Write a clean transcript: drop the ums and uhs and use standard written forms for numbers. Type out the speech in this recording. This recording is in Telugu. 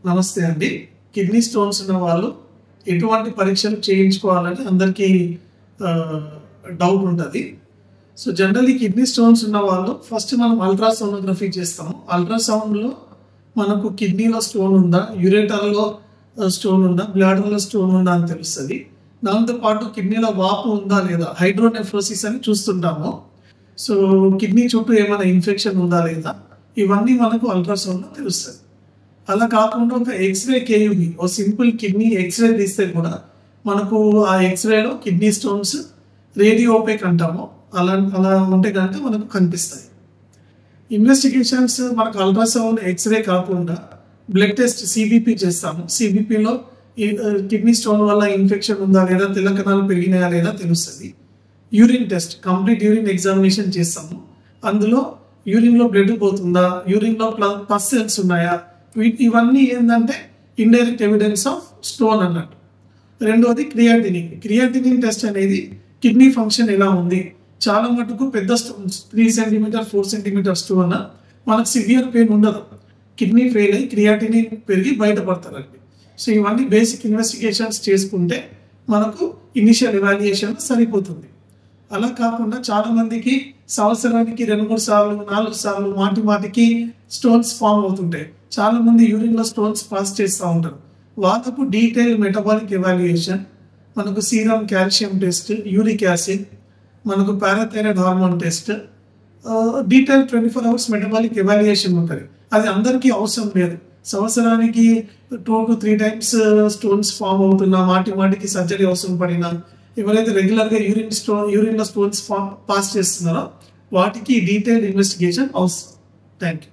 నమస్తే అండి. కిడ్నీ స్టోన్స్ ఉన్న వాళ్ళు ఎటువంటి పరీక్షలు చేయించుకోవాలని అందరికీ డౌట్ ఉంటుంది. సో జనరల్లీ కిడ్నీ స్టోన్స్ ఉన్న వాళ్ళు ఫస్ట్ మనం అల్ట్రాసోనోగ్రఫీ చేస్తాము. అల్ట్రాసౌండ్లో మనకు కిడ్నీలో స్టోన్ ఉందా, యురేటర్లో స్టోన్ ఉందా, బ్లాడర్లో స్టోన్ ఉందా అని తెలుస్తుంది. దాంతోపాటు కిడ్నీలో వాపు ఉందా లేదా, హైడ్రోనెఫ్రోసిస్ అని చూస్తుంటాము. సో కిడ్నీ చుట్టూ ఏమైనా ఇన్ఫెక్షన్ ఉందా లేదా, ఇవన్నీ మనకు అల్ట్రాసౌండ్లో తెలుస్తుంది. అలా కాకుండా ఒక ఎక్స్రే కేయుబి, ఓ సింపుల్ కిడ్నీ ఎక్స్రే తీస్తే కూడా మనకు ఆ ఎక్స్రేలో కిడ్నీ స్టోన్స్ రేడియోపేక్ అంటాము, అలా ఉంటే కనుక మనకు కనిపిస్తాయి. ఇన్వెస్టిగేషన్స్ మనకు అల్ట్రాసౌండ్ ఎక్స్రే కాకుండా బ్లడ్ టెస్ట్ సిబిపి చేస్తాము. సిబిపిలో కిడ్నీ స్టోన్ వల్ల ఇన్ఫెక్షన్ ఉందా లేదా, తెల్ల కణాలు పెరిగినాయా లేదా తెలుస్తుంది. Urine test, complete urine examination చేస్తాము. అందులో యూరిన్లో బ్లడ్ పోతుందా, యూరిన్లో పస్ సెల్స్ ఉన్నాయా, ఇవన్నీ ఏంటంటే ఇండైరెక్ట్ ఎవిడెన్స్ ఆఫ్ స్టోన్ అన్నట్టు. రెండోది క్రియాటినిన్ టెస్ట్ అనేది కిడ్నీ ఫంక్షన్ ఎలా ఉంది. చాలా మటుకు పెద్ద స్టోన్స్ 3 సెంటీమీటర్ 4 సెంటీమీటర్ స్టోన్ మనకు సివియర్ పెయిన్ ఉండదు. కిడ్నీ ఫెయిల్ అయ్యి క్రియాటినిన్ పెరిగి బయటపడతారండి. సో ఇవన్నీ బేసిక్ ఇన్వెస్టిగేషన్స్ చేసుకుంటే మనకు ఇనిషియల్ ఎవాల్యుయేషన్ సరిపోతుంది. అలా కాకుండా చాలా మందికి సంవత్సరానికి 2-3 సార్లు 4 సార్లు మాటికి స్టోన్స్ ఫామ్ అవుతుంటాయి. చాలా మంది యూరిన్లో స్టోన్స్ పాస్ చేస్తూ ఉంటారు. వాళ్ళకు డీటెయిల్ మెటబాలిక్ ఎవాల్యుయేషన్, మనకు serum calcium test, uric acid, మనకు parathyroid hormone test, detail 24 hours metabolic evaluation ఉంటుంది. అది అందరికీ అవసరం లేదు. సంవత్సరానికి 2 to 3 times స్టోన్స్ ఫామ్ అవుతున్నా, మాటికి సర్జరీ అవసరం పడినా, ఎవరైతే రెగ్యులర్గా యూరిన్లో స్టోన్స్ పాస్ చేస్తున్నారో వాటికి డీటెయిల్ ఇన్వెస్టిగేషన్ అవసరం. Thank you.